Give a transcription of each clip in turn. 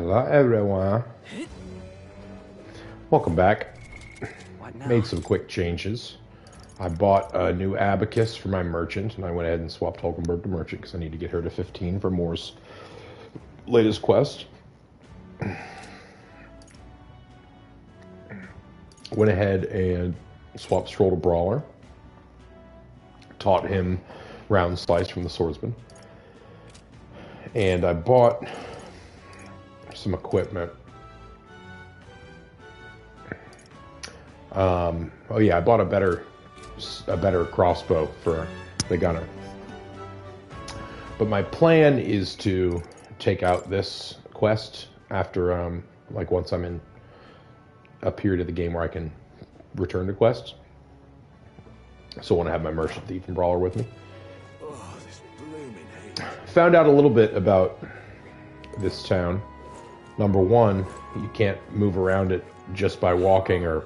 Hello everyone. Welcome back. Made some quick changes. I bought a new abacus for my merchant, and I went ahead and swapped Hulkenberg to merchant because I need to get her to 15 for Moore's latest quest. Went ahead and swapped Stroll to Brawler. Taught him round slice from the swordsman. And I bought some equipment. Oh yeah, I bought a better crossbow for the gunner. But my plan is to take out this quest after, like once I'm in a period of the game where I can return to quests. So I want to have my merchant thief and brawler with me. Oh, this blooming hate. Found out a little bit about this town. Number one, you can't move around it just by walking or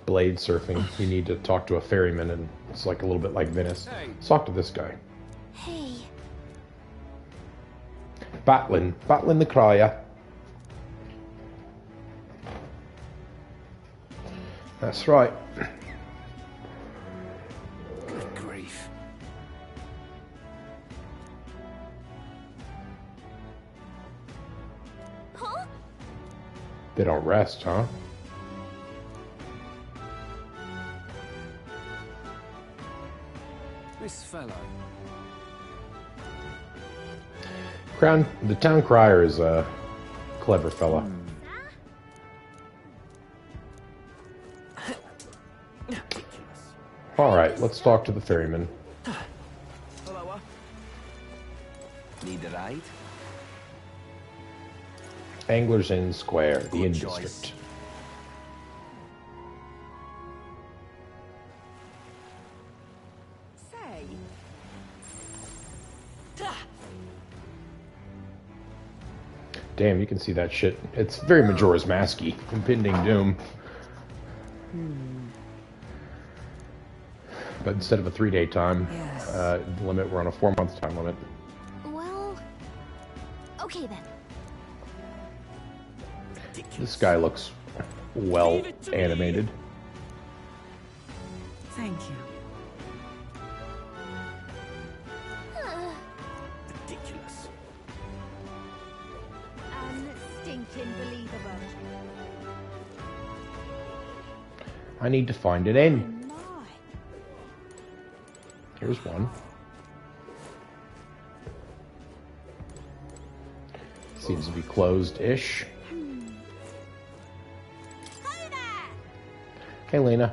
blade surfing. You need to talk to a ferryman, and it's like a little bit like Venice. Hey. Let's talk to this guy. Hey. Batlin the Crier. That's right. Good grief. Huh? They don't rest, huh? This fellow. The town crier is a clever fella. All right, let's talk to the ferryman. Hello. Need a ride? Anglers Inn Square, the Inn Good choice. District. Say. Damn, you can see that shit. It's very Majora's Mask-y. Impending doom. But instead of a 3-day time limit, we're on a 4-month time limit. Well, okay then. This guy looks well animated. Thank you. Ridiculous. Unstinking believable. I need to find an inn. My. Here's one. Seems to be closed-ish. Hi there. Hey, Lena.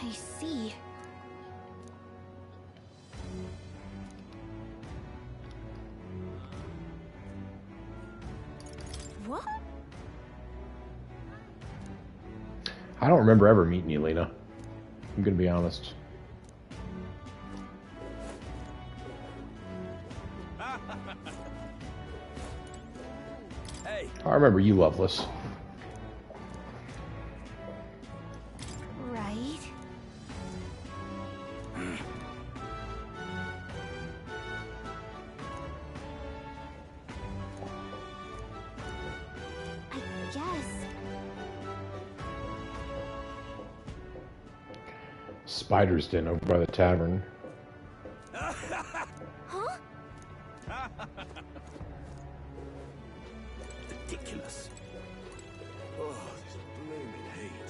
I see. What? I don't remember ever meeting you, Lena. I'm gonna be honest. Hey. I remember you, Loveless. Right. I guess. Spider's Den over by the tavern. Huh? Ridiculous. Oh, this blooming hate.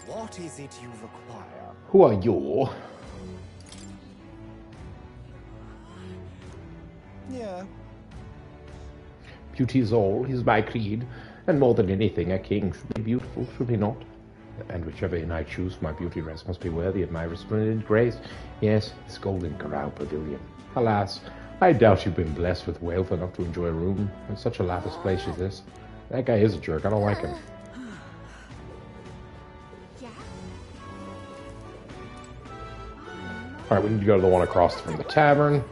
What is it you require? Who are you? Yeah. Beauty is all, is my creed, and more than anything, a king should be beautiful, should he not? And whichever inn I choose, my beauty rest must be worthy of my resplendent grace. Yes, this golden corral pavilion. Alas, I doubt you've been blessed with wealth enough to enjoy a room in such a lavish place as this. That guy is a jerk, I don't like him. Yeah. Alright, we need to go to the one across from the tavern.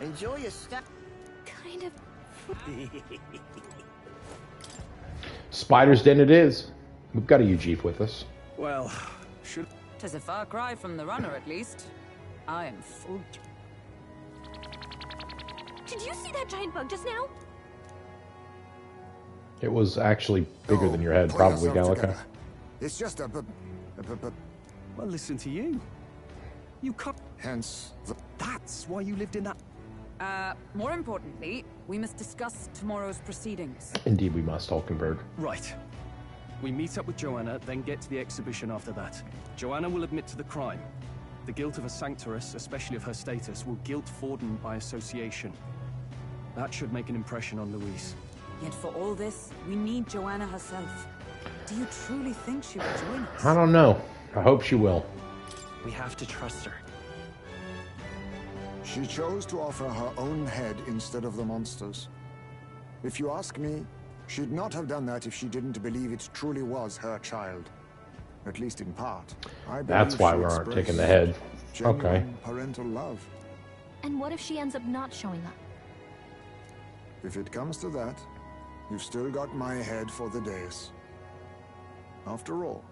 Enjoy your step. Kind of Spider's Den it is. We've got a Ujeep with us. Well, should... 'Tis a far cry from the runner, at least. I am full. Did you see that giant bug just now? It was actually bigger than your head, Pull probably, yourself Gallica. together. It's just a Well, listen to you. You cut... hence the... That's why you lived in that... More importantly, we must discuss tomorrow's proceedings. Indeed, we must all convert. Right. We meet up with Joanna, then get to the exhibition after that. Joanna will admit to the crime. The guilt of a sanctoress, especially of her status, will guilt Forden by association. That should make an impression on Louise. Yet for all this, we need Joanna herself. Do you truly think she will join us? I don't know. I hope she will. We have to trust her. She chose to offer her own head instead of the monster's. If you ask me, she'd not have done that if she didn't believe it truly was her child. At least in part. I That's believe why she we aren't expressed taking the head. Okay. genuine parental love. And what if she ends up not showing up? If it comes to that, you've still got my head for the days. After all,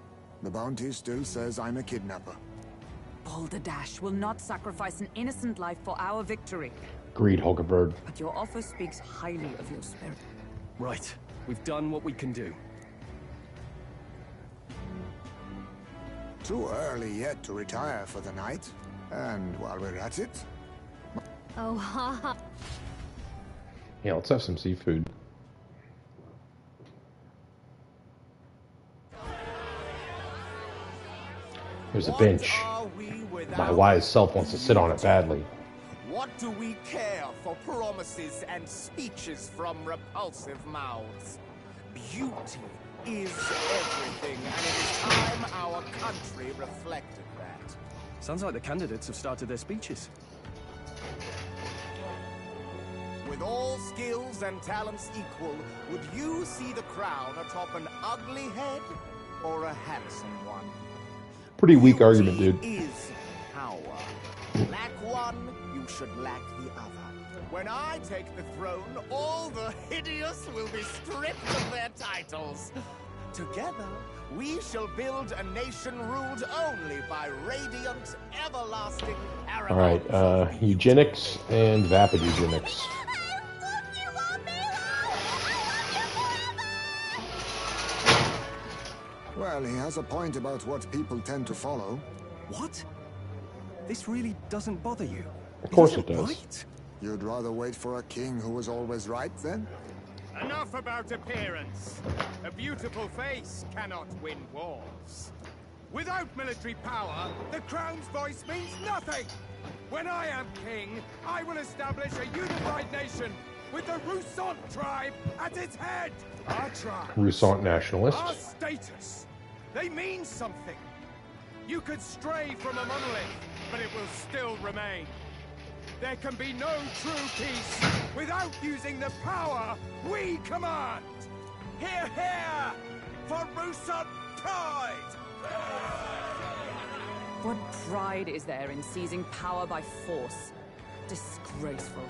the bounty still says I'm a kidnapper. Balderdash will not sacrifice an innocent life for our victory. Agreed, Hulkenberg. But your offer speaks highly of your spirit. Right. We've done what we can do. Too early yet to retire for the night. And while we're at it, Oh, ha ha. Yeah, let's have some seafood. There's a bench. My wise self wants to sit on it badly. What do we care for promises and speeches from repulsive mouths? Beauty is everything, and it is time our country reflected that. Sounds like the candidates have started their speeches. With all skills and talents equal, would you see the crown atop an ugly head or a handsome one? Pretty weak argument, dude. Beauty is power. Lack one, you should lack the other. When I take the throne, all the hideous will be stripped of their titles. Together, we shall build a nation ruled only by radiant, everlasting paramount. Alright, eugenics and vapid eugenics. well, he has a point about what people tend to follow. What? This really doesn't bother you? Of course Isn't it does. Right? You'd rather wait for a king who was always right, then? Enough about appearance. A beautiful face cannot win wars. Without military power, the crown's voice means nothing. When I am king, I will establish a unified nation with the Rousant tribe at its head. Our tribe, Rousant nationalist. our status, they mean something. You could stray from a monolith, but it will still remain. There can be no true peace without using the power we command. Hear, hear, for Rousant pride! What pride is there in seizing power by force? Disgraceful.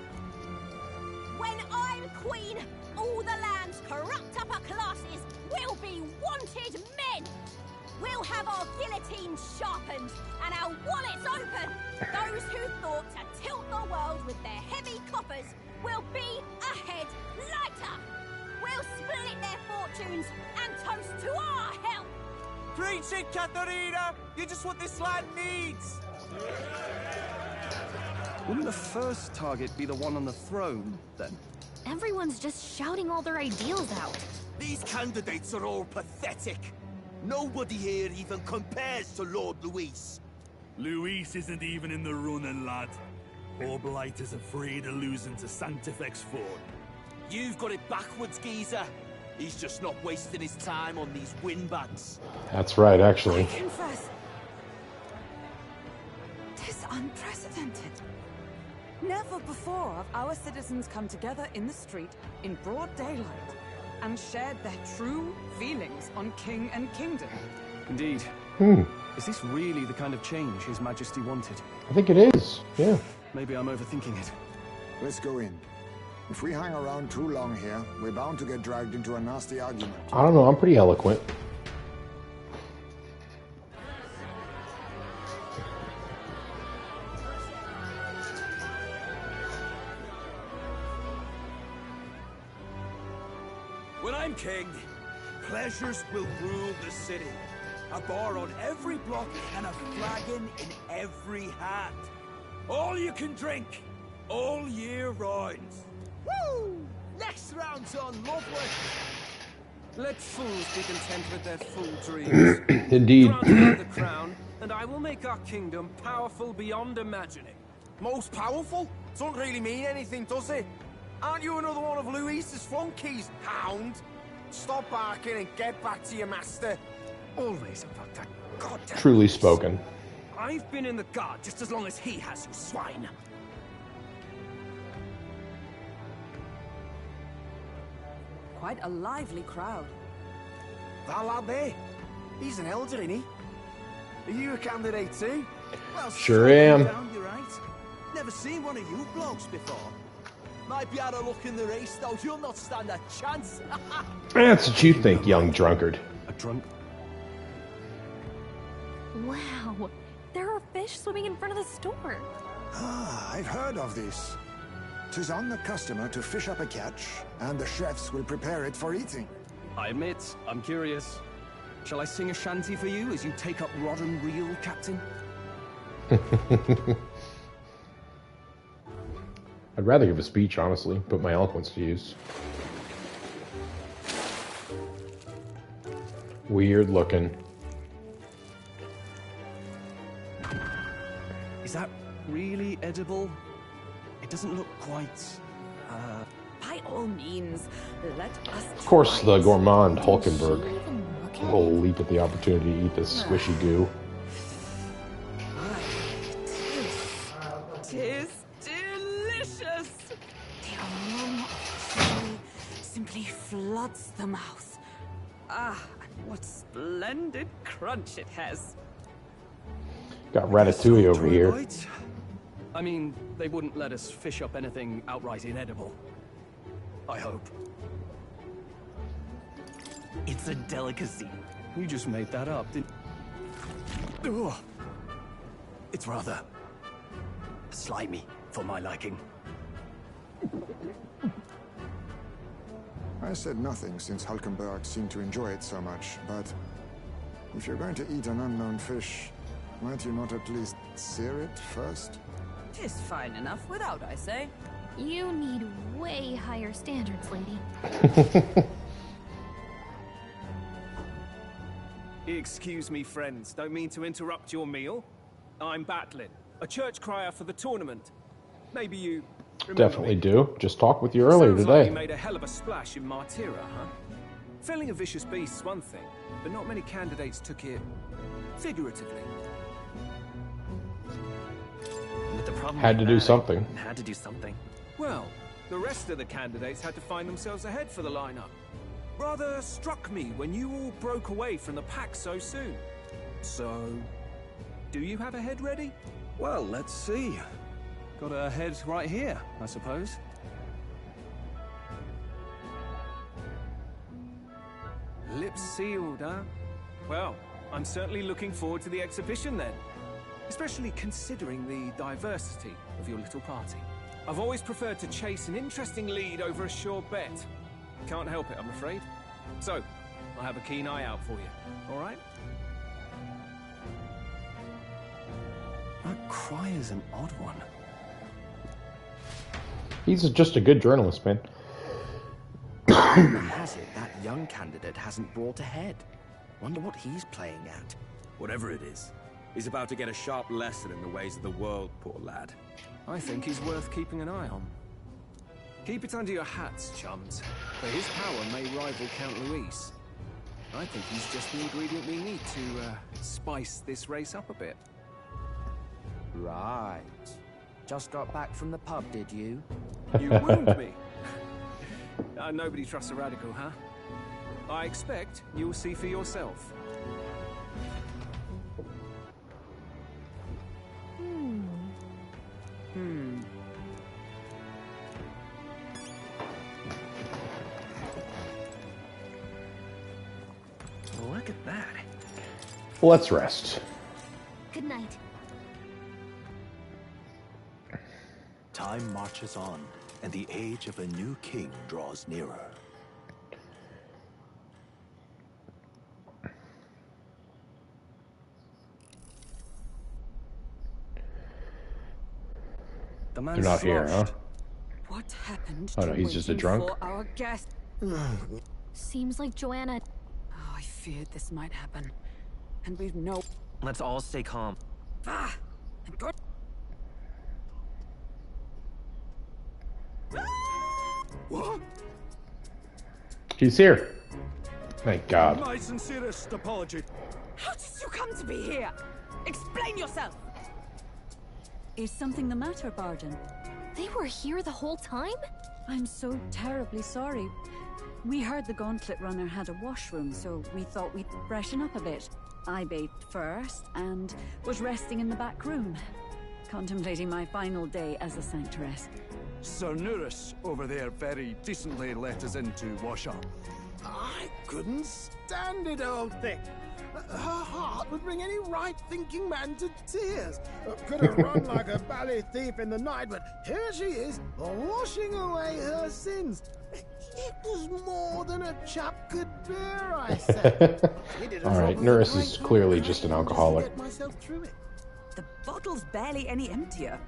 When I'm queen, all the land's corrupt upper classes will be wanted men. We'll have our guillotines sharpened and our wallets open. Those who thought to tilt the world with their heavy coffers will be a head lighter. We'll split their fortunes and toast to our help. Preach it, Katharina! You're just what this land needs! Wouldn't the first target be the one on the throne, then? Everyone's just shouting all their ideals out. These candidates are all pathetic. Nobody here even compares to Lord Luis. Luis isn't even in the running, lad. Poor Blight is afraid of losing to Sanctifex Ford. You've got it backwards, geezer. He's just not wasting his time on these windbags. That's right, actually. Confess. 'Tis unprecedented. Never before have our citizens come together in the street in broad daylight and shared their true feelings on king and kingdom. Indeed. Is this really the kind of change His Majesty wanted? I think it is. Yeah. Maybe I'm overthinking it. Let's go in. If we hang around too long here, we're bound to get dragged into a nasty argument. I don't know, I'm pretty eloquent. When I'm king, pleasures will rule the city. A bar on every block and a flagon in every hand. All you can drink, all year round. Woo! Next round's on, lovely. Let fools be content with their full dreams. Indeed. Grant me the crown, and I will make our kingdom powerful beyond imagining. Most powerful? Doesn't really mean anything, does it? Aren't you another one of Louise's flunkies, hound? Stop barking and get back to your master. Always about that goddamn. Truly spoken. I've been in the guard just as long as he has, you swine. Quite a lively crowd. That lad there, he's an elder, isn't he? Are you a candidate too? Well, Sure am. Down, you're right. Never seen one of you blokes before. Might be had a look in the race, though. You'll not stand a chance. That's what you think, young drunkard. A drunk? Wow, there are fish swimming in front of the store. Ah, I've heard of this. 'Tis on the customer to fish up a catch, and the chefs will prepare it for eating. I admit, I'm curious. Shall I sing a shanty for you as you take up rod and reel, Captain? I'd rather give a speech, honestly. Put my eloquence to use. Weird looking. Is that really edible? It doesn't look quite... By all means, let us. Of course, the gourmand Did Hulkenberg she even look at will it? leap at the opportunity to eat this squishy goo. Tis delicious. The aroma of chili simply floods the mouth. Ah, and what splendid crunch it has. Got ratatouille over here. Right? I mean, they wouldn't let us fish up anything outright inedible. I hope. It's a delicacy. You just made that up, didn't... Ugh. It's rather... slimy, for my liking. I said nothing since Hulkenberg seemed to enjoy it so much, but if you're going to eat an unknown fish, might you not at least sear it first? 'Tis fine enough without, I say. You need way higher standards, lady. Excuse me, friends. Don't mean to interrupt your meal. I'm Batlin, a church crier for the tournament. Maybe you remember Definitely me. do. Just talked with you earlier Sounds like today. you made a hell of a splash in Martyra, huh? Felling a vicious beast's one thing, but not many candidates took it figuratively. With the problem Had to with do that, something. Had to do something. Well, the rest of the candidates had to find themselves ahead for the lineup. Rather struck me when you all broke away from the pack so soon. So, do you have a head ready? Well, let's see. Got a head right here, I suppose. Lips sealed, huh? Well, I'm certainly looking forward to the exhibition then. Especially considering the diversity of your little party. I've always preferred to chase an interesting lead over a sure bet. Can't help it, I'm afraid. So, I'll have a keen eye out for you, all right? That cry is an odd one. He's just a good journalist, man. Rumor has it that young candidate hasn't brought ahead. Wonder what he's playing at. Whatever it is, he's about to get a sharp lesson in the ways of the world, poor lad. I think he's worth keeping an eye on. Keep it under your hats, chums, for his power may rival Count Luis. I think he's just the ingredient we need to spice this race up a bit. Right. Just got back from the pub, did you? You wound me. Nobody trusts a radical, huh? I expect you'll see for yourself. Let's rest. Good night. Time marches on, and the age of a new king draws nearer. The man's They're not here, huh? sloshed. What happened Oh, no, to he's just a waiting drunk? for our guest? Seems like Joanna... Oh, I feared this might happen. And we've no... Let's all stay calm. Ah! I'm good. What? He's here. Thank God. My sincerest apology. How did you come to be here? Explain yourself! Is something the matter, Barden? They were here the whole time? I'm so terribly sorry. We heard the Gauntlet Runner had a washroom, so we thought we'd freshen up a bit. I bathed first, and was resting in the back room, contemplating my final day as a sanctuaress. Sir Nuris over there very decently let us in to wash up. I couldn't stand it, old thing. Her heart would bring any right-thinking man to tears. Could have run like a bally thief in the night, but here she is, washing away her sins. It was more than a chap could bear, I said. Alright, Nuris is clearly just an alcoholic. Get myself through it. The bottle's barely any emptier.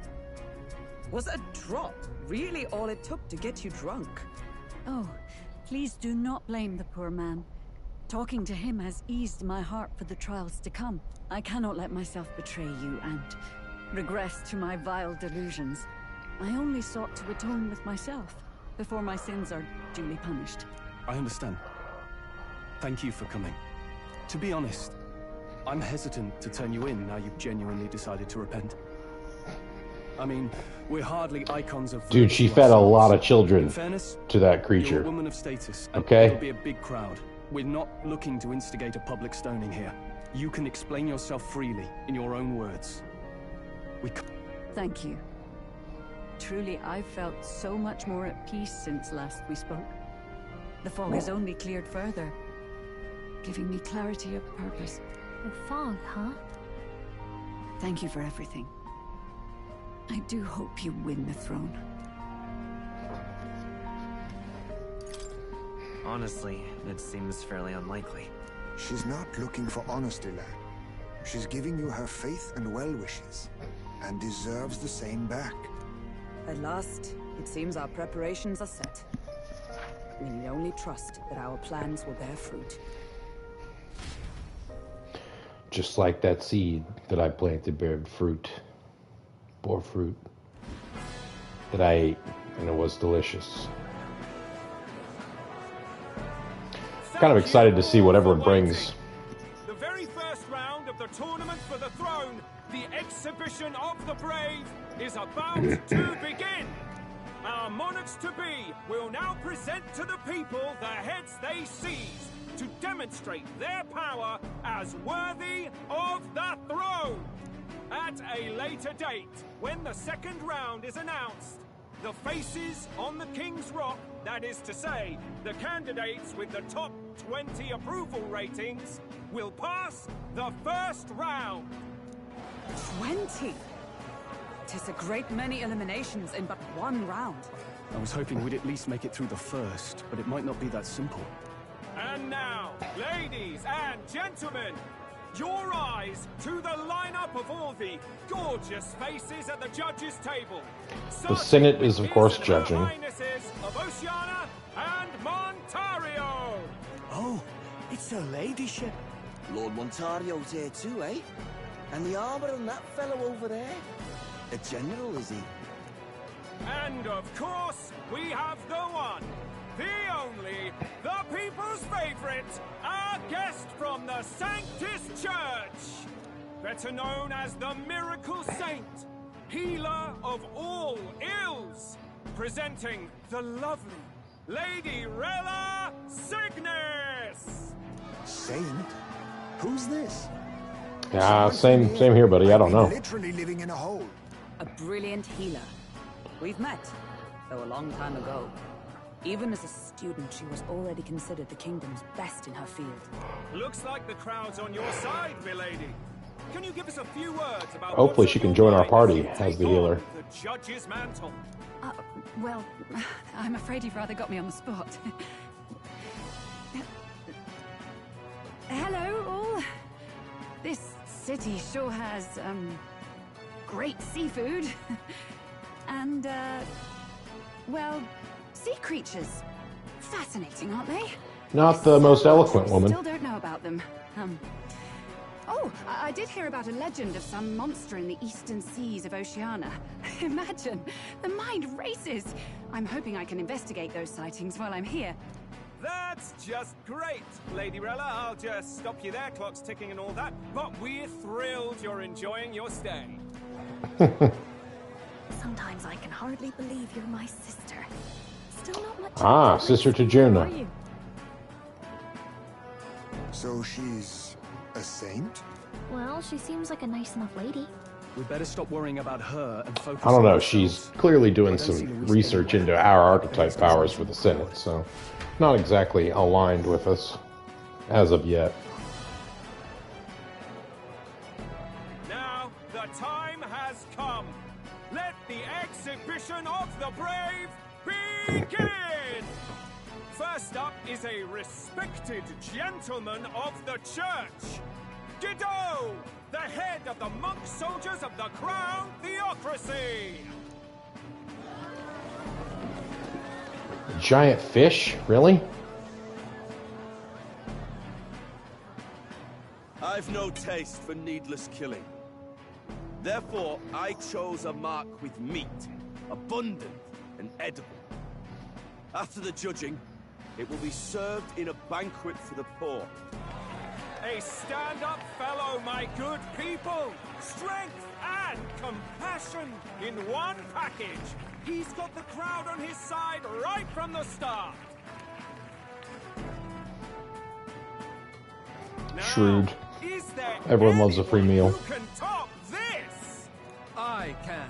Was a drop really all it took to get you drunk? Oh, please do not blame the poor man. Talking to him has eased my heart for the trials to come. I cannot let myself betray you and regress to my vile delusions. I only sought to atone with myself before my sins are duly punished. I understand. Thank you for coming. To be honest, I'm hesitant to turn you in now you've genuinely decided to repent. I mean, we're hardly icons of... Dude, she fed a lot of children In fairness, to that you're creature. a woman of status, and Okay. it'll be a big crowd. We're not looking to instigate a public stoning here. You can explain yourself freely, in your own words. Thank you. Truly, I've felt so much more at peace since last we spoke. The fog has only cleared further, giving me clarity of purpose. The fog, huh? Thank you for everything. I do hope you win the throne. Honestly, it seems fairly unlikely. She's not looking for honesty, lad. She's giving you her faith and well wishes, and deserves the same back. At last, it seems our preparations are set. We need only trust that our plans will bear fruit. Just like that seed that I planted bore fruit, that I ate, and it was delicious. Kind of excited to see what everyone brings. The very first round of the tournament for the throne, the exhibition of the brave, is about to begin. Our monarchs-to-be will now present to the people the heads they seize to demonstrate their power as worthy of the throne. At a later date, when the second round is announced, the faces on the King's Rock, that is to say, the candidates with the top 20 approval ratings, will pass the first round. 20? 'Tis a great many eliminations in but one round. I was hoping we'd at least make it through the first, but it might not be that simple. And now, ladies and gentlemen, your eyes to the lineup of all the gorgeous faces at the judges' table. The Senate is, of course, judging. Highnesses of Oceana and Montario. Oh, it's her ladyship. Lord Montario's here too, eh? And the armor and that fellow over there. A general, is he? And of course, we have the one, the only, the people's favorite, our guest from the Sanctus Church, better known as the Miracle Saint, healer of all ills, presenting the lovely Lady Rella Cygnus. Saint? Who's this? Yeah, same here, buddy. I don't know. Literally living in a hole. A brilliant healer. We've met, though a long time ago. Even as a student, she was already considered the kingdom's best in her field. Looks like the crowd's on your side, milady. Can you give us a few words about Hopefully she can join our party as the healer. The judge's mantle? Well, I'm afraid you've rather got me on the spot. Hello, all. This city sure has, great seafood. And, well, sea creatures. Fascinating, aren't they? Not the most eloquent woman. Still don't know about them. Oh, I did hear about a legend of some monster in the eastern seas of Oceania. Imagine, the mind races. I'm hoping I can investigate those sightings while I'm here. That's just great, Lady Rella. I'll just stop you there, clock's ticking and all that. But we're thrilled you're enjoying your stay. Sometimes I can hardly believe you're my sister. Still not much. Ah, sister to Juna. So she's a saint? Well, she seems like a nice enough lady. We better stop worrying about her and focus. I don't know. on She's clearly doing some research into our archetype powers for the Senate, so not exactly aligned with us as of yet. Now the time has come. Let the exhibition of the brave begin! First up is a respected gentleman of the church. Dido, the head of the monk soldiers of the Crown Theocracy. Giant fish? Really? I've no taste for needless killing. Therefore, I chose a mark with meat, abundant and edible. After the judging, it will be served in a banquet for the poor. A stand-up fellow, my good people. Strength and compassion in one package. He's got the crowd on his side right from the start. Now, Shrewd. is there Everyone loves a free meal. who can top this? I can.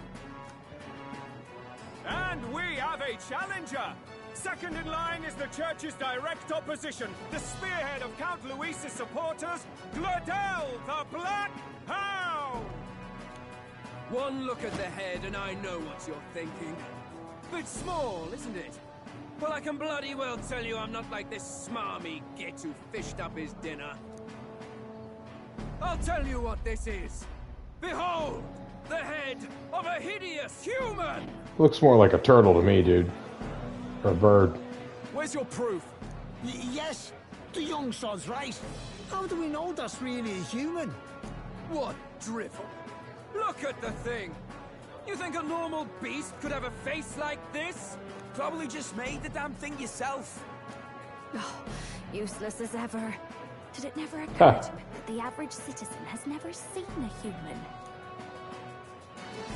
And we have a challenger. Second in line is the church's direct opposition, the spearhead of Count Luis's supporters, Gladel the Black Hound! One look at the head and I know what you're thinking. Bit small, isn't it? Well, I can bloody well tell you I'm not like this smarmy git who fished up his dinner. I'll tell you what this is. Behold, the head of a hideous human! Looks more like a turtle to me, dude. Or a bird. Where's your proof? Yes, the young sod's right. How do we know that's really a human? What drivel? Look at the thing! You think a normal beast could have a face like this? Probably just made the damn thing yourself. Oh, useless as ever. Did it never occur to me that the average citizen has never seen a human?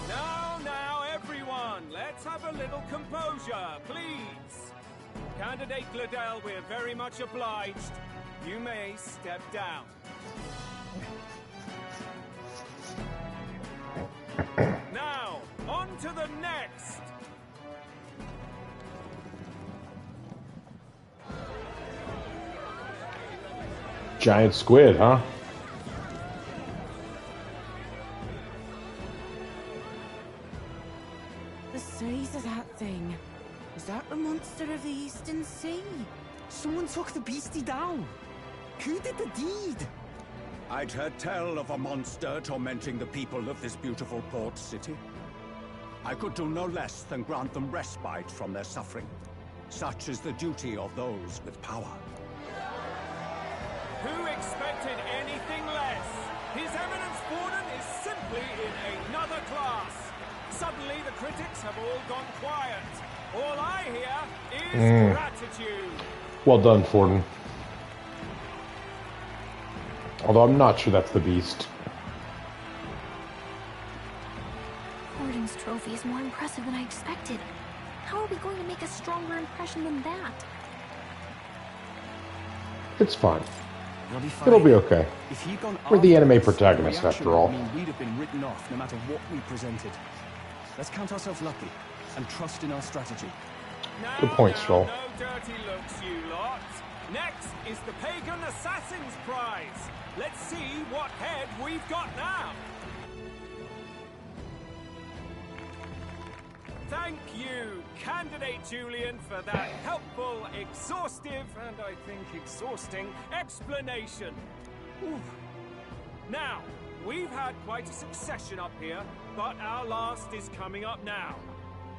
Now, everyone, let's have a little composure, please. Candidate Gladel, we're very much obliged. You may step down. Now, on to the next. Giant squid, huh? The size of that thing. Is that the monster of the Eastern Sea? Someone took the beastie down. Who did the deed? I'd heard tell of a monster tormenting the people of this beautiful port city. I could do no less than grant them respite from their suffering. Such is the duty of those with power. Who expected anything less? His Eminence Borden is simply in another class. Suddenly the critics have all gone quiet. All I hear is gratitude. Well done, Forden. Although I'm not sure that's the beast. Borden's trophy is more impressive than I expected. How are we going to make a stronger impression than that? It's fine. It'll be fine. It'll be okay. If he'd gone We're the after anime us, protagonist, the reaction after all. would mean we'd have been written off no matter what we presented. Let's count ourselves lucky and trust in our strategy. Good point, Stroll. No dirty looks, you lot. Next is the Pagan Assassin's Prize. Let's see what head we've got now. Thank you, Candidate Julian, for that helpful, exhaustive, and I think exhausting explanation. Ooh. Now, we've had quite a succession up here, but our last is coming up now.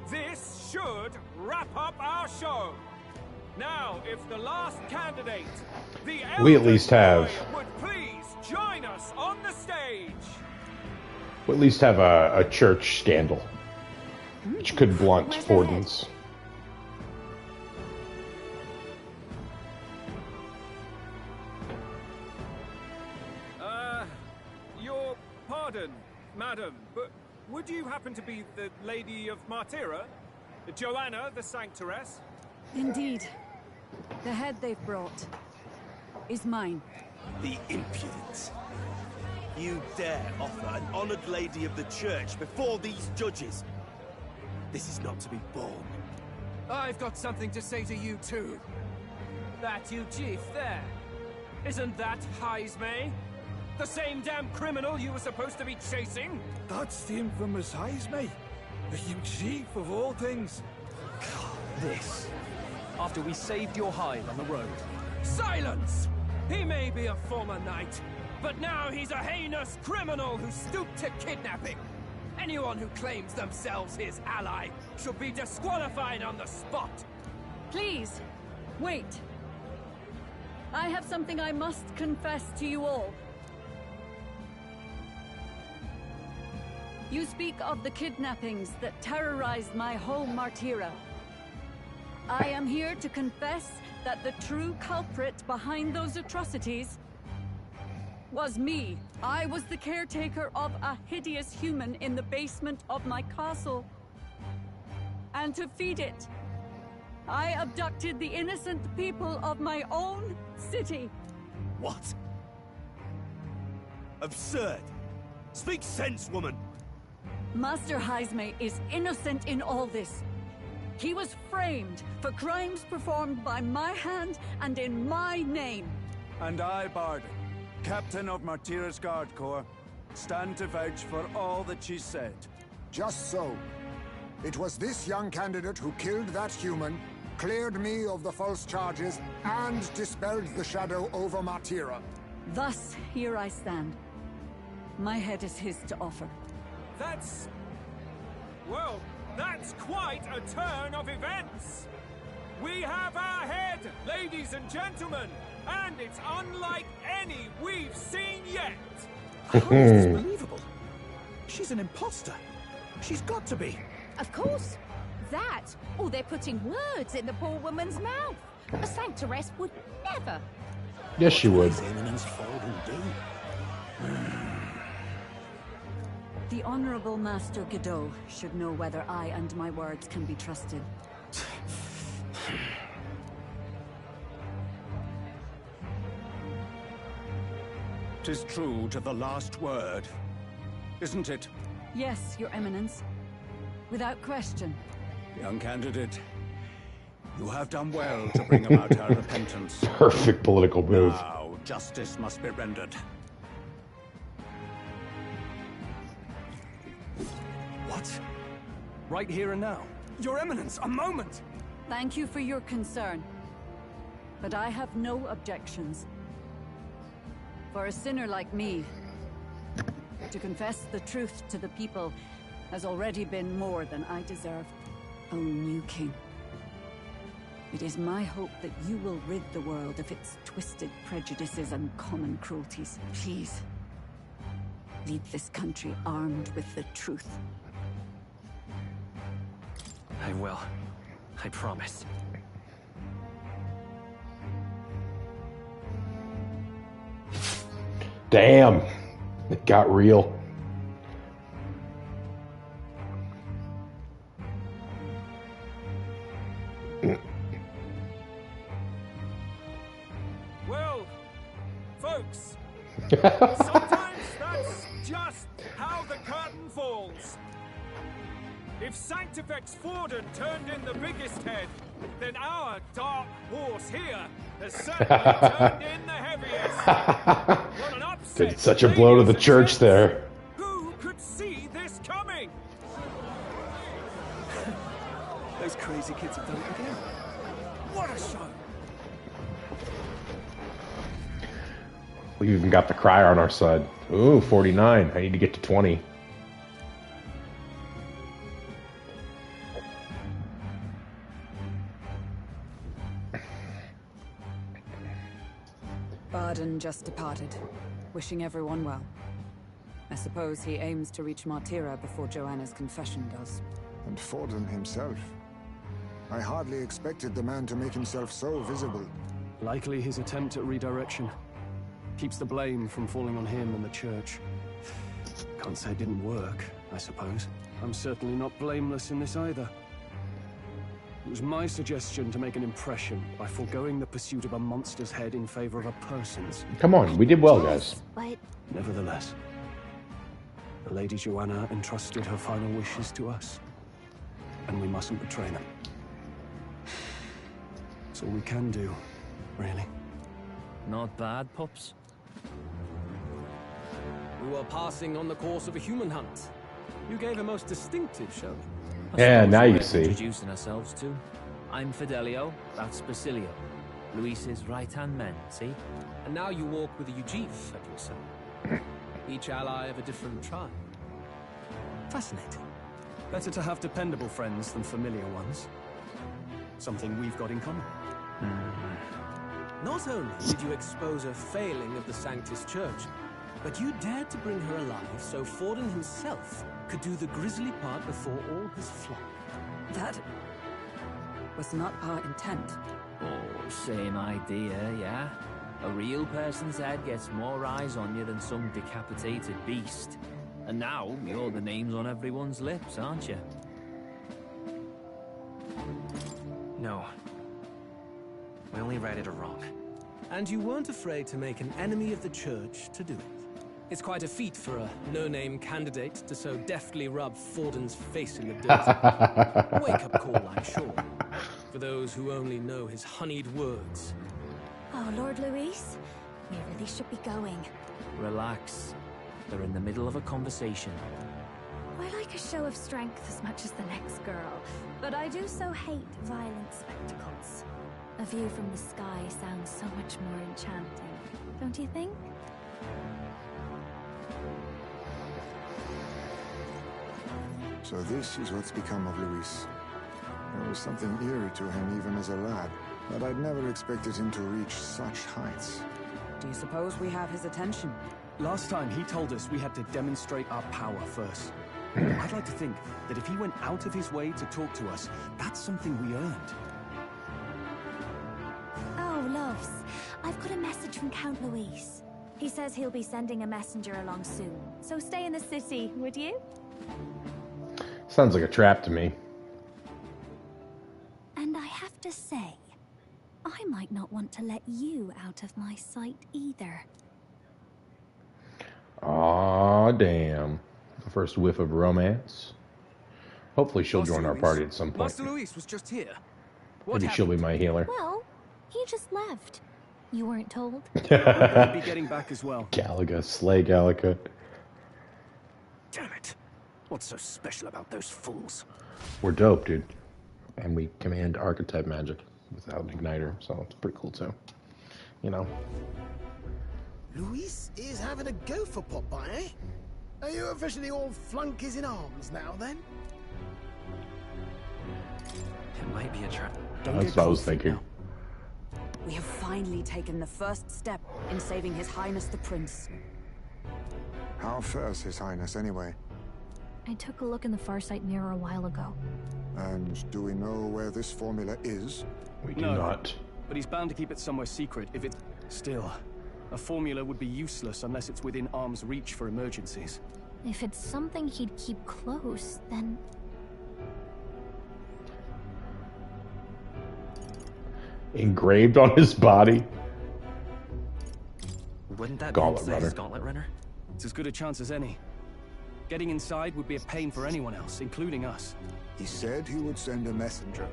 This should wrap up our show. Now, if the last candidate, the We at least have... would please join us on the stage. We at least have a church scandal, which could blunt Forden's. Your pardon, madam, but would you happen to be the Lady of Martyra? Joanna, the Sanctoress? Indeed. The head they've brought is mine. The impudence. You dare offer an honored lady of the church before these judges? This is not to be borne. I've got something to say to you too. That you chief there. Isn't that Heismay? The same damn criminal you were supposed to be chasing? That's the infamous Heismay. The huge chief of all things. This. After we saved your hide on the road. Silence! He may be a former knight, but now he's a heinous criminal who stooped to kidnapping. Anyone who claims themselves his ally should be disqualified on the spot. Please, wait. I have something I must confess to you all. You speak of the kidnappings that terrorized my home, Martyra. I am here to confess that the true culprit behind those atrocities was me. I was the caretaker of a hideous human in the basement of my castle. And to feed it, I abducted the innocent people of my own city. What? Absurd. Speak sense, woman. Master Heismay is innocent in all this. He was framed for crimes performed by my hand and in my name. And I, Barden, Captain of Martyra's Guard Corps, stand to vouch for all that she said. Just so. It was this young candidate who killed that human, cleared me of the false charges, and dispelled the shadow over Martyra. Thus, here I stand. My head is his to offer. That's... well, that's quite a turn of events. We have our head, ladies and gentlemen, and it's unlike any we've seen yet. How is this believable? She's an imposter. She's got to be. Of course. That, or they're putting words in the poor woman's mouth. A Sanctoress would never. Yes, she would. The Honorable Master Godot should know whether I and my words can be trusted. 'Tis true to the last word, isn't it? Yes, Your Eminence. Without question. Young candidate, you have done well to bring about her repentance. Perfect political move. Now, justice must be rendered. What? Right here and now? Your Eminence, a moment! Thank you for your concern. But I have no objections. For a sinner like me, to confess the truth to the people has already been more than I deserve. O new king. It is my hope that you will rid the world of its twisted prejudices and common cruelties. Please, lead this country armed with the truth. I will. I promise. Damn. It got real. Well, folks, sometimes that's just how the curtain falls. If Sanctifex Forden turned in the biggest head, then our dark horse here has certainly turned in the heaviest. What an upset! Did such a blow to the church there. Who could see this coming? Those crazy kids have done it again. What a show! We even got the crier on our side. Ooh, 49. I need to get to 20. Barden just departed, wishing everyone well. I suppose he aims to reach Martira before Joanna's confession does. And Forden himself. I hardly expected the man to make himself so visible. Likely his attempt at redirection. Keeps the blame from falling on him and the church. Can't say it didn't work, I suppose. I'm certainly not blameless in this either. It was my suggestion to make an impression by foregoing the pursuit of a monster's head in favor of a person's. Come on, we did well, guys. But nevertheless, the Lady Joanna entrusted her final wishes to us, and we mustn't betray them. That's all we can do, really. Not bad, pups. We were passing on the course of a human hunt. You gave a most distinctive showing. Yeah, now you see. Introducing ourselves too. I'm Fidelio, that's Basilio. Luis's right-hand men, see? And now you walk with a Eugene at your side. Each ally of a different tribe. Fascinating. Better to have dependable friends than familiar ones. Something we've got in common. Not only did you expose a failing of the Sanctus Church, but you dared to bring her alive so Forden himself could do the grisly part before all his flock. That was not our intent. Oh, same idea, yeah? A real person's head gets more eyes on you than some decapitated beast. And now, you're the names on everyone's lips, aren't you? No. We only righted a wrong. And you weren't afraid to make an enemy of the church to do it. It's quite a feat for a no-name candidate to so deftly rub Forden's face in the dirt. A wake-up call, I'm sure, for those who only know his honeyed words. Oh, Lord Luis, we really should be going. Relax. They're in the middle of a conversation. I like a show of strength as much as the next girl, but I do so hate violent spectacles. A view from the sky sounds so much more enchanting, don't you think? So this is what's become of Luis. There was something eerie to him even as a lad, but I'd never expected him to reach such heights. Do you suppose we have his attention? Last time he told us we had to demonstrate our power first. I'd like to think that if he went out of his way to talk to us, that's something we earned. Oh, loves, I've got a message from Count Luis. He says he'll be sending a messenger along soon, so stay in the city, would you? Sounds like a trap to me. And I have to say, I might not want to let you out of my sight either. Aw, damn. The first whiff of romance. Hopefully she'll join our party at some point. Master Luis was just here. Maybe she'll be my healer. Well, he just left. You weren't told? He'll be getting back as well. Galaga, slay Galaga. Damn it. What's so special about those fools? We're dope, dude. And we command archetype magic without an igniter, so it's pretty cool too. You know? Luis is having a go for Popeye, eh? Are you officially all flunkies in arms now, then? It might be a trap. That's what I was thinking. We have finally taken the first step in saving His Highness the Prince. How fares His Highness, anyway? I took a look in the Farsight mirror a while ago. And do we know where this formula is? We do not. But he's bound to keep it somewhere secret if it's... Still, a formula would be useless unless it's within arm's reach for emergencies. If it's something he'd keep close, then... Engraved on his body? Wouldn't that Gauntlet Runner. Gauntlet Runner? It's as good a chance as any. Getting inside would be a pain for anyone else, including us. He said he would send a messenger.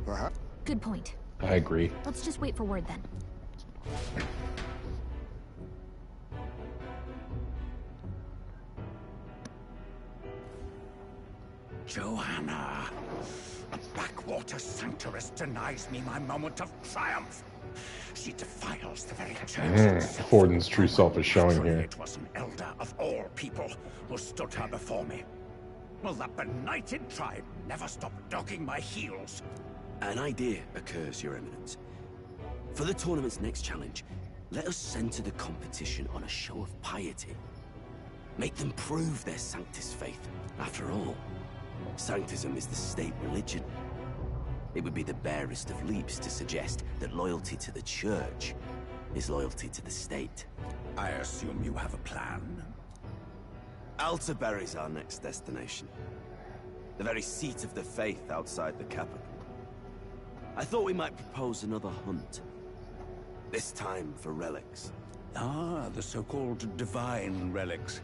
Perhaps. Good point. I agree. Let's just wait for word then. Joanna! A backwater sanctuarist denies me my moment of triumph. She defiles the very church. Forden's true self is showing here. It was an elder of all people who stood her before me. Will that benighted tribe never stop dogging my heels? An idea occurs, Your Eminence. For the tournament's next challenge, let us center the competition on a show of piety. Make them prove their Sanctus faith. After all, Sanctism is the state religion. It would be the barest of leaps to suggest that loyalty to the Church is loyalty to the state. I assume you have a plan? Altaberry's our next destination. The very seat of the faith outside the capital. I thought we might propose another hunt. This time for relics. Ah, the so-called divine relics.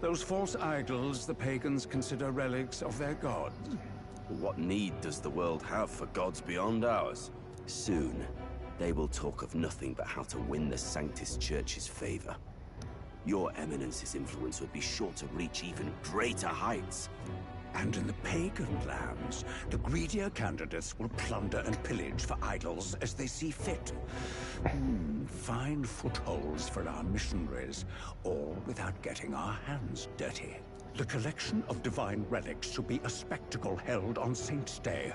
Those false idols the pagans consider relics of their gods. What need does the world have for gods beyond ours? Soon, they will talk of nothing but how to win the Sanctus Church's favor. Your Eminence's influence would be sure to reach even greater heights. And in the pagan lands, the greedier candidates will plunder and pillage for idols as they see fit. Find footholds for our missionaries, all without getting our hands dirty. The collection of divine relics should be a spectacle held on Saint's Day.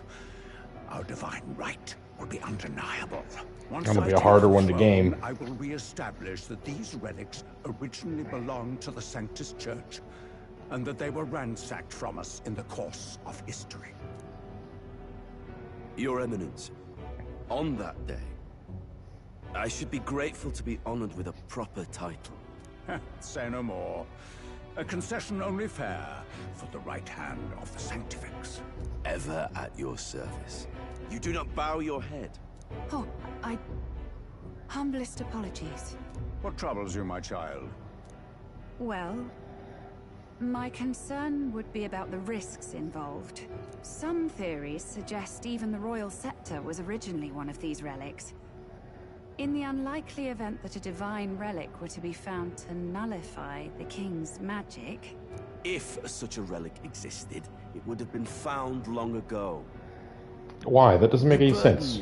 Our divine right will be undeniable. Once That'll be a harder one to game. I will re-establish that these relics originally belonged to the Sanctus Church, and that they were ransacked from us in the course of history. Your Eminence, on that day, I should be grateful to be honored with a proper title. Say no more. A concession only fair for the right hand of the Sanctifex. Ever at your service. You do not bow your head. Oh, humblest apologies. What troubles you, my child? Well, my concern would be about the risks involved. Some theories suggest even the royal scepter was originally one of these relics. In the unlikely event that a divine relic were to be found to nullify the king's magic... If such a relic existed, it would have been found long ago. Why? That doesn't make any sense.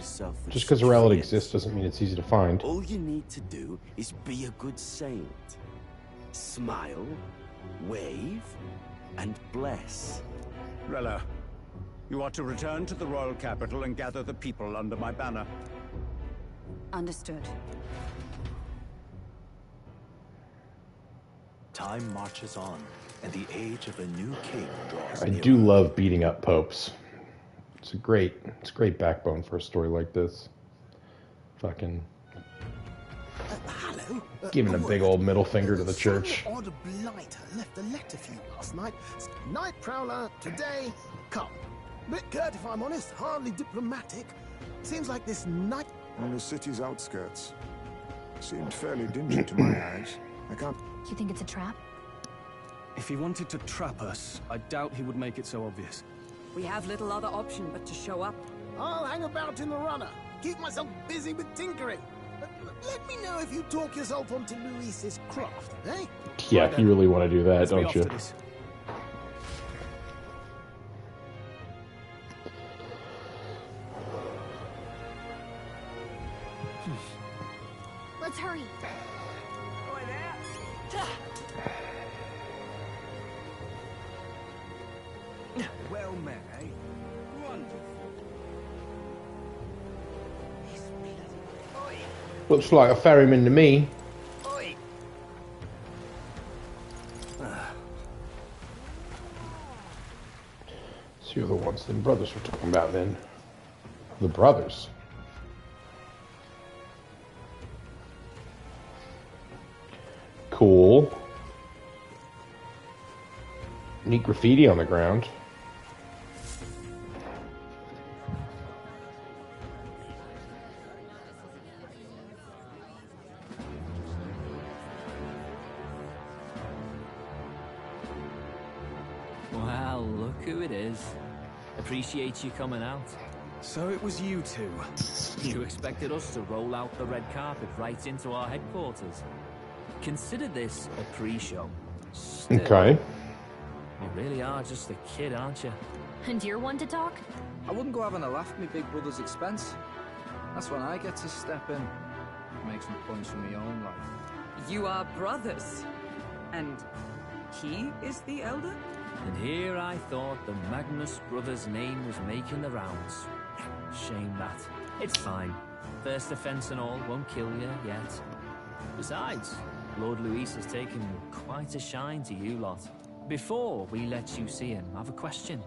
Just because a relic exists doesn't mean it's easy to find. All you need to do is be a good saint. Smile, wave, and bless. Rella, you are to return to the royal capital and gather the people under my banner. Understood. Time marches on, and the age of a new king draws I nearer. do love beating up popes. It's a great backbone for a story like this. Fucking Hello? giving a big old middle finger to the church. Some odd blighter left a letter for you last night. Night Prowler, today, come. Bit curt if I'm honest, hardly diplomatic. Seems like this night... On the city's outskirts. Seemed fairly dingy to my eyes. I can't... You think it's a trap? If he wanted to trap us, I doubt he would make it so obvious. We have little other option but to show up. I'll hang about in the runner. Keep myself busy with tinkering. Let me know if you talk yourself onto Luis's craft, eh? Yeah, you really want to do that, don't you? Let's hurry. Well met, eh? Wonderful. Looks like a ferryman to me. So you're the ones the brothers were talking about then. The brothers. Cool. Neat graffiti on the ground. who it is. Appreciate you coming out. So it was you two. You expected us to roll out the red carpet right into our headquarters. Consider this a pre-show. Still, Okay. you really are just a kid, aren't you? And you're one to talk? I wouldn't go having a laugh at my big brother's expense. That's when I get to step in. Make some points for my own life. You are brothers. And he is the elder? And here I thought the Magnus brothers' name was making the rounds. Shame that. It's fine. First offense and all won't kill you yet. Besides, Lord Luis has taken quite a shine to you lot. Before we let you see him, I have a question.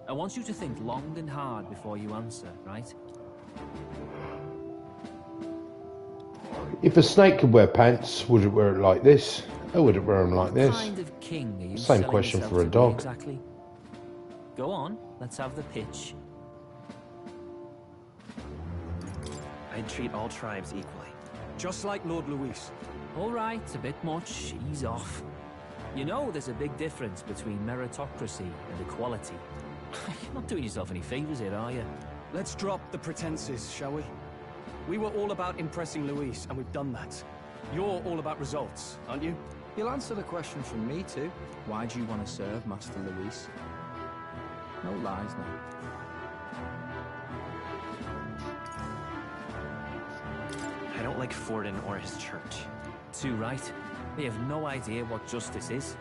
I want you to think long and hard before you answer, right? If a snake could wear pants, would it wear it like this? Or would it wear them like this? What kind of king are you Same selling question yourself for a to be dog. exactly? Go on, let's have the pitch. I'd treat all tribes equally. Just like Lord Luis. All right, a bit much. Ease off. You know there's a big difference between meritocracy and equality. You're not doing yourself any favors here, are you? Let's drop the pretenses, shall we? We were all about impressing Luis, and we've done that. You're all about results, aren't you? You'll answer the question from me too. Why do you want to serve Master Luis? No lies now. I don't like Forden or his church. Too right. They have no idea what justice is.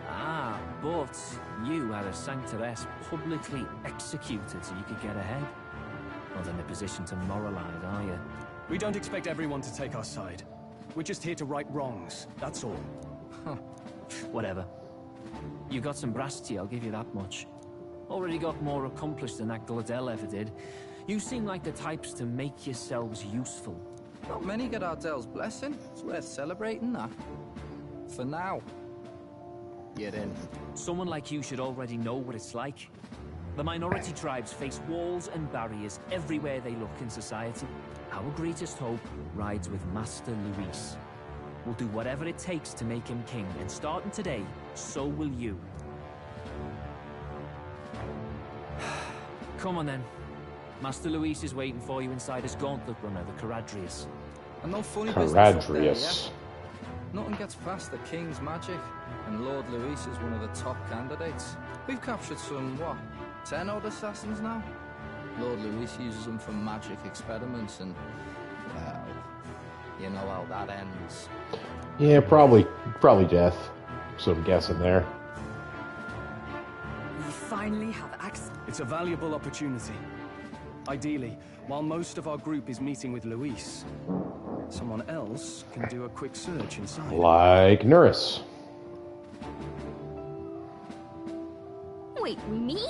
Ah, but you had a sanctoress publicly executed so you could get ahead. Not in a position to moralize, are you? We don't expect everyone to take our side. We're just here to right wrongs, that's all. Whatever. You got some brass tea, I'll give you that much. Already got more accomplished than that Gladel ever did. You seem like the types to make yourselves useful. Not many get Ardel's blessing. It's worth celebrating that. For now. Get in. Someone like you should already know what it's like. The minority tribes face walls and barriers everywhere they look in society. Our greatest hope rides with Master Luis. We'll do whatever it takes to make him king, and starting today, so will you. Come on then. Master Luis is waiting for you inside his gauntlet runner, the Caradrius. And no funny business up there, yeah? Caradrius. Nothing gets past the King's magic, and Lord Luis is one of the top candidates. We've captured some, what, 10 odd assassins now? Lord Luis uses them for magic experiments, and, well, you know how that ends. Yeah, probably death. So I'm guessing there. We finally have access. It's a valuable opportunity. Ideally, while most of our group is meeting with Luis, someone else can do a quick search inside. Like Nuris. Wait, me?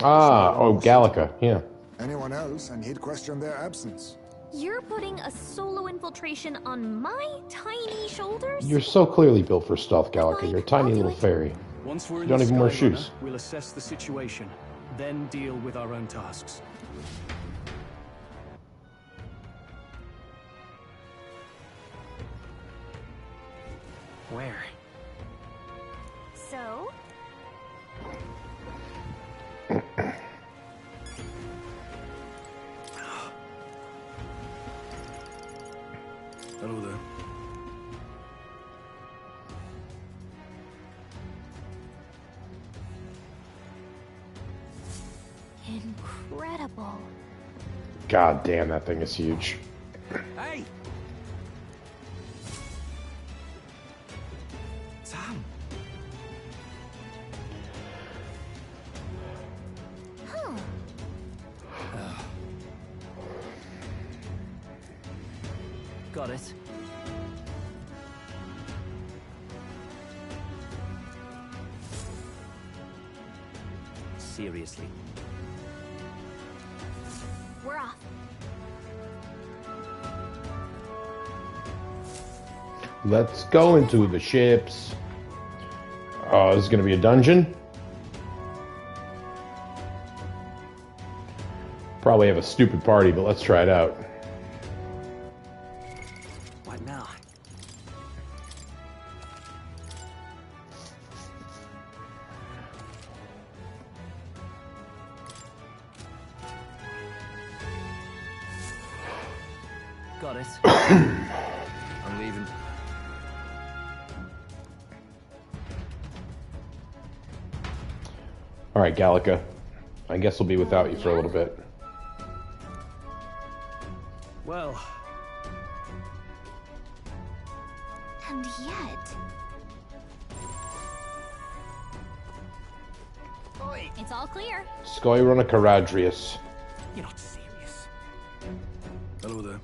Ah, oh, Gallica, yeah. Anyone else, and he'd question their absence. You're putting a solo infiltration on my tiny shoulders? You're so clearly built for stealth, Gallica. You're a tiny little fairy. Once we're You in don't the even wear Skyrunner, shoes. we'll assess the situation, then deal with our own tasks. Where? So? Hello there. Incredible. God damn, that thing is huge. Hey! Sam! Huh. Got it. Seriously. We're off. Let's go into the ships. Oh, this is going to be a dungeon. Probably have a stupid party, but let's try it out. What now? Got it. I'm leaving. All right, Gallica. I guess we'll be without you for a little bit. Well. And yet... It's all clear. Skoyrona Caradrius. You're not serious. Hello there.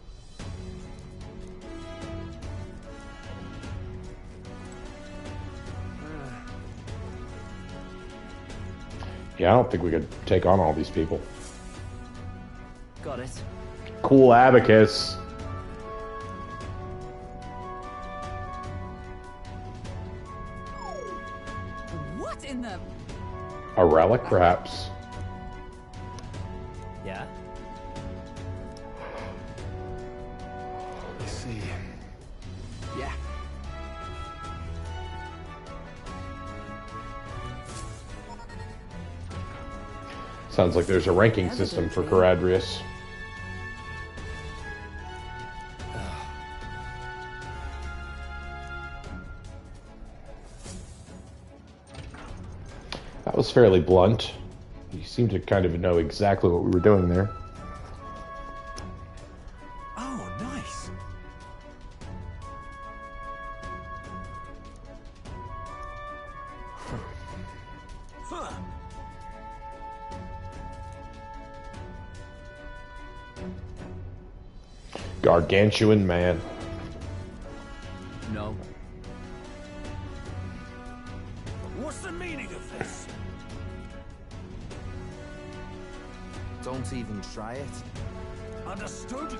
Yeah, I don't think we could take on all these people. Got it. Cool abacus. What in the... A relic, perhaps. Yeah? You see. Yeah. Sounds like there's a ranking system for Caradrius. That was fairly blunt. You seem to kind of know exactly what we were doing there. Oh, nice. Huh. Gargantuan man. No. What's the meaning of this? Don't even try it. Understood?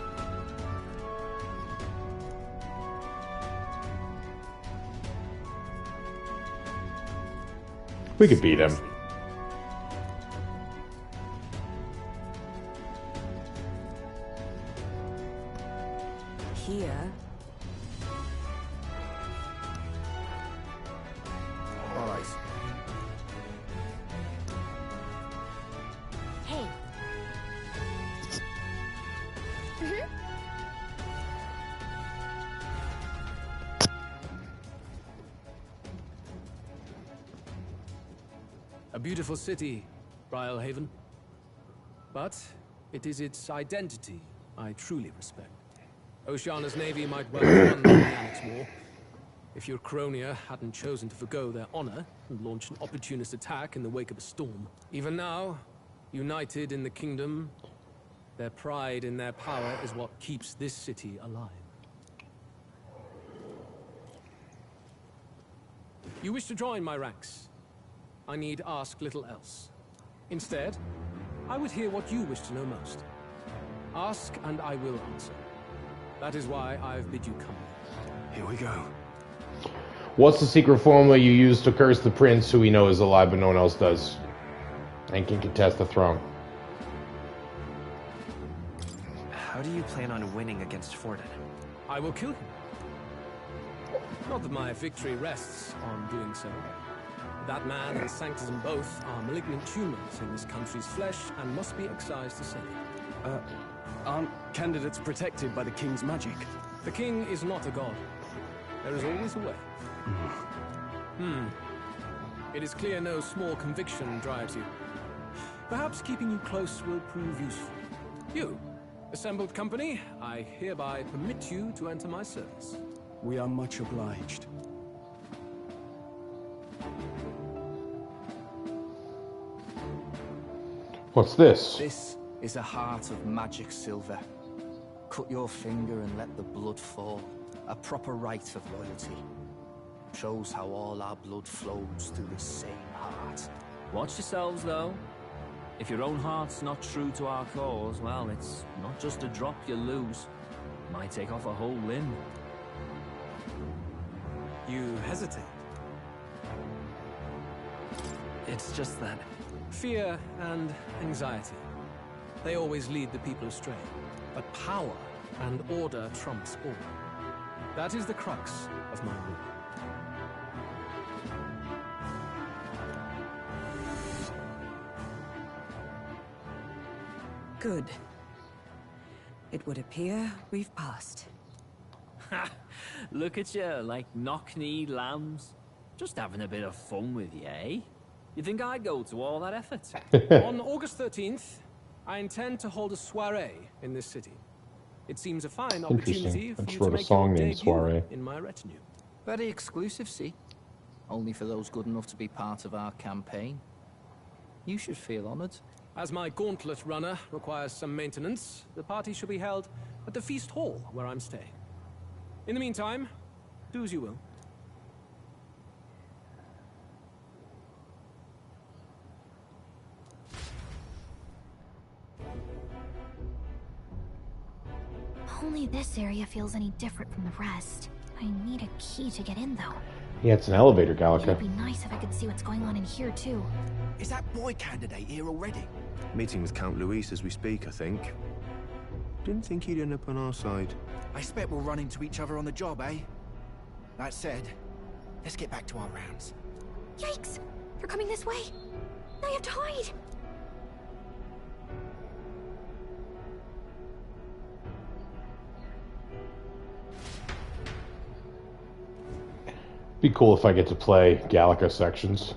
We could beat him. Here. All right. Hey. A beautiful city, Brialhaven. But it is its identity I truly respect. Oceana's navy might well have won the Annex War if your Cronia hadn't chosen to forgo their honor and launch an opportunist attack in the wake of a storm. Even now, united in the kingdom, their pride in their power is what keeps this city alive. You wish to join my ranks. I need ask little else. Instead, I would hear what you wish to know most. Ask and I will answer. That is why I've bid you come. Here we go. What's the secret formula you use to curse the prince who we know is alive but no one else does? And can contest the throne. How do you plan on winning against Forden? I will kill him. Not that my victory rests on doing so. That man and Sanctism both are malignant tumors in this country's flesh and must be excised to save. Aren't candidates protected by the king's magic? The king is not a god. There is always a way. It is clear no small conviction drives you. Perhaps keeping you close will prove useful. You, assembled company, I hereby permit you to enter my service. We are much obliged. What's this? This is a heart of magic silver. Cut your finger and let the blood fall. A proper rite of loyalty. Shows how all our blood flows through the same heart. Watch yourselves, though. If your own heart's not true to our cause, well, it's not just a drop you lose. It might take off a whole limb. You hesitate. It's just that... Fear and anxiety. They always lead the people astray. But power and order trumps all. That is the crux of my rule. Good. It would appear we've passed. Ha! Look at you, like knock-kneed lambs. Just having a bit of fun with you, eh? You think I'd go to all that effort? On August 13th, I intend to hold a soiree in this city. It seems a fine opportunity Interesting. for I just you to wrote a make song your named debut Soiree. in my retinue. Very exclusive, see? Only for those good enough to be part of our campaign. You should feel honored. As my gauntlet runner requires some maintenance, the party shall be held at the feast hall where I'm staying. In the meantime, do as you will. Only this area feels any different from the rest. I need a key to get in, though. Yeah, it's an elevator, Gallica. It'd be nice if I could see what's going on in here, too. Is that boy candidate here already? Meeting with Count Luis as we speak, I think. Didn't think he'd end up on our side. I expect we'll run into each other on the job, eh? That said, let's get back to our rounds. Yikes! They're coming this way! I have to hide! Be cool if I get to play Gallica sections.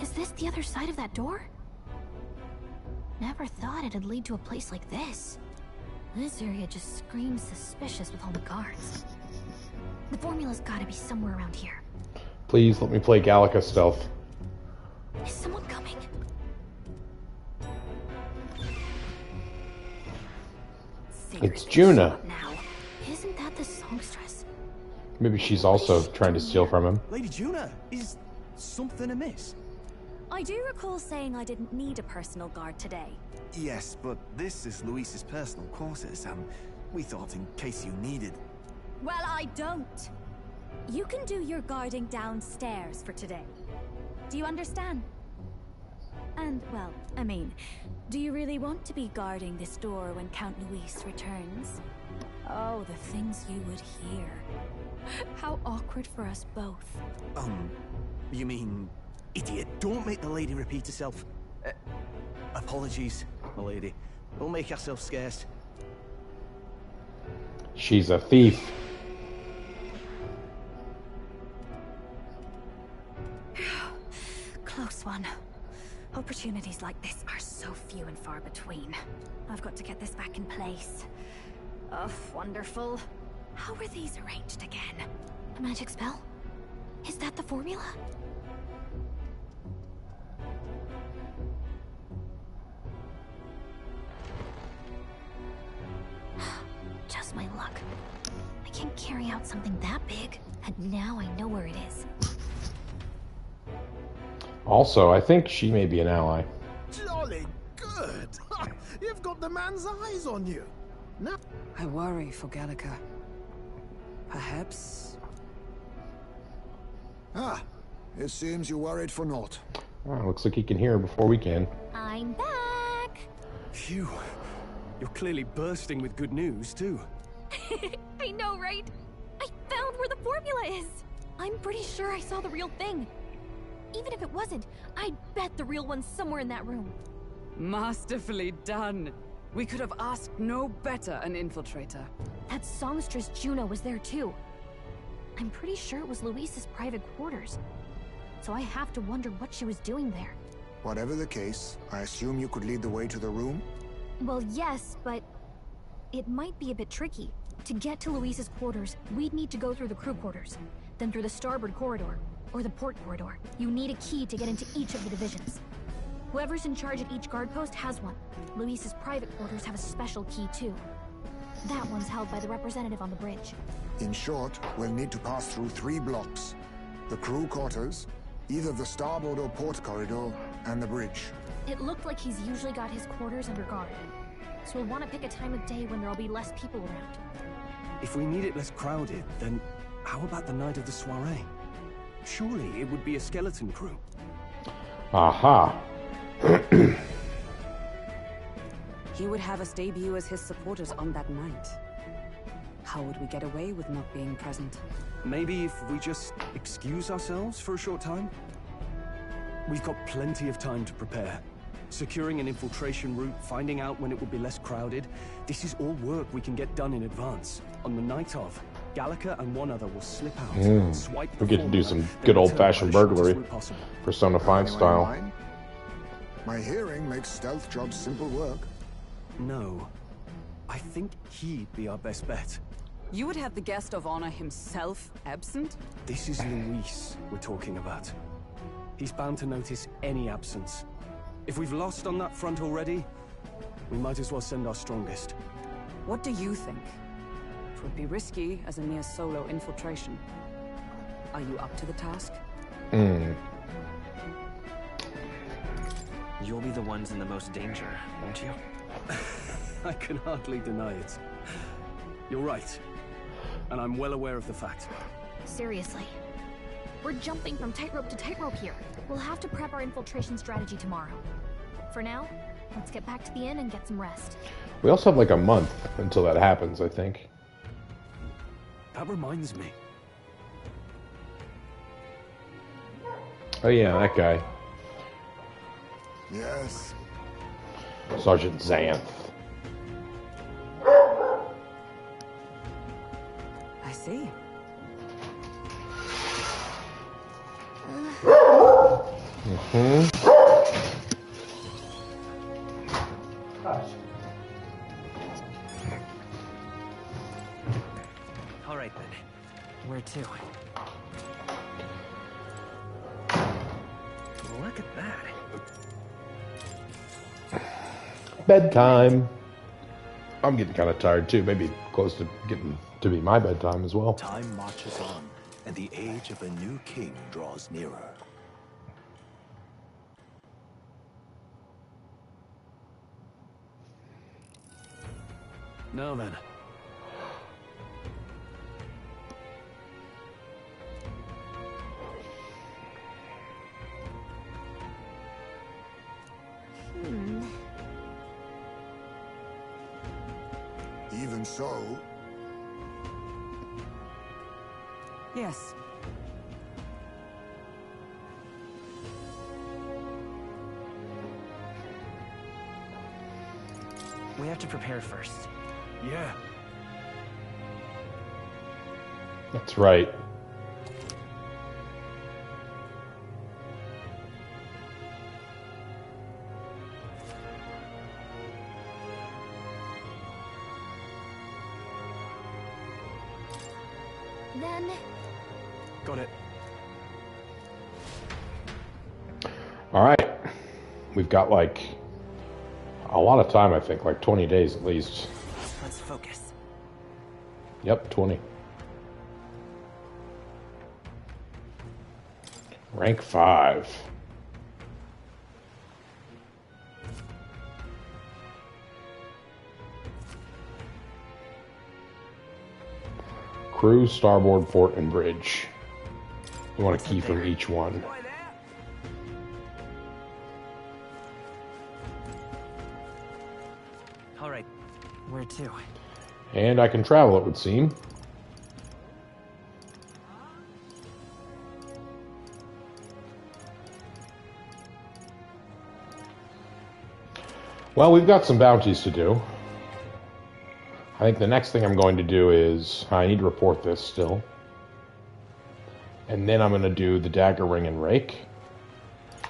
Is this the other side of that door? Never thought it'd lead to a place like this. This area just screams suspicious with all the guards. The formula's gotta be somewhere around here. Please let me play Gallica stealth. Is someone coming? It's Juna. Now, isn't that the songstress? Maybe she's also trying to steal from him. Lady Juna, is something amiss? I do recall saying I didn't need a personal guard today. Yes, but this is Luis's personal quarters, and we thought in case you needed... Well, I don't. You can do your guarding downstairs for today. Do you understand? And, well, I mean, do you really want to be guarding this door when Count Luis returns? Oh, the things you would hear. How awkward for us both. You mean... Idiot, don't make the lady repeat herself. Apologies, my lady. We'll make ourselves scarce. She's a thief. Close one. Opportunities like this are so few and far between. I've got to get this back in place. Oh, wonderful. How were these arranged again? A magic spell? Is that the formula? Just my luck. I can't carry out something that big, and now I know where it is. Also, I think she may be an ally. Jolly good! You've got the man's eyes on you. Now I worry for Gallica. Perhaps... Ah, it seems you worried for naught. Oh, looks like he can hear her before we can. I'm back! Phew. You're clearly bursting with good news, too. I know, right? I found where the formula is! I'm pretty sure I saw the real thing. Even if it wasn't, I'd bet the real one's somewhere in that room. Masterfully done. We could have asked no better an infiltrator. That songstress Juno was there too. I'm pretty sure it was Luis's private quarters. So I have to wonder what she was doing there. Whatever the case, I assume you could lead the way to the room? Well, yes, but it might be a bit tricky. To get to Luis's quarters, we'd need to go through the crew quarters, then through the starboard corridor, or the port corridor. You need a key to get into each of the divisions. Whoever's in charge at each guard post has one. Luis's private quarters have a special key too. That one's held by the representative on the bridge. In short, we'll need to pass through 3 blocks. The crew quarters, either the starboard or port corridor, and the bridge. It looked like he's usually got his quarters under guard. So we'll want to pick a time of day when there'll be less people around. If we need it less crowded, then how about the night of the soiree? Surely it would be a skeleton crew. Aha. He would have us debut as his supporters on that night. How would we get away with not being present? Maybe if we just excuse ourselves for a short time? We've got plenty of time to prepare. Securing an infiltration route, finding out when it will be less crowded. This is all work we can get done in advance. On the night of, Gallica and one other will slip out, swipe the We get to do formula, some then good return old-fashioned by the shortest burglary. route possible. Persona 5 Anyone in style. mind? My hearing makes stealth jobs simple work. No. I think he'd be our best bet. You would have the guest of honor himself absent? This is Luis we're talking about. He's bound to notice any absence. If we've lost on that front already, we might as well send our strongest. What do you think? It would be risky as a mere solo infiltration. Are you up to the task? You'll be the ones in the most danger, won't you? I can hardly deny it. You're right. And I'm well aware of the fact. Seriously. We're jumping from tightrope to tightrope here. We'll have to prep our infiltration strategy tomorrow. For now, let's get back to the inn and get some rest. We also have like a month until that happens, I think. That reminds me. Oh yeah, that guy. Yes. Sergeant Xanth. I see. All right then. Where to? Look at that. Bedtime. I'm getting kind of tired too. Maybe close to getting to be my bedtime as well. Time marches on, and the age of a new king draws nearer. Now then. Even so, Yes. We have to prepare first. Yeah. That's right. Then... Got it. All right. We've got like a lot of time, I think, like 20 days at least. Let's focus. Yep, 20. Rank 5. Crew, starboard, port, and bridge. We want a key from each one. All right. Where to? And I can travel, it would seem. Well, we've got some bounties to do. I think the next thing I'm going to do is, I need to report this still. And then I'm going to do the dagger ring and rake.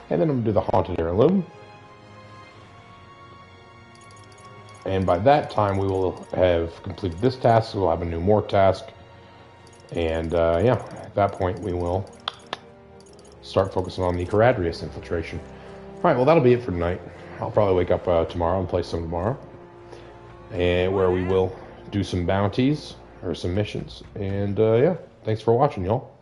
And then I'm going to do the haunted heirloom. And by that time we will have completed this task, so we'll have a new more task. And yeah, at that point we will start focusing on the Caradrius infiltration. Alright, well that'll be it for tonight. I'll probably wake up tomorrow and play some tomorrow. And where we will do some bounties, or some missions. And yeah, thanks for watching, y'all.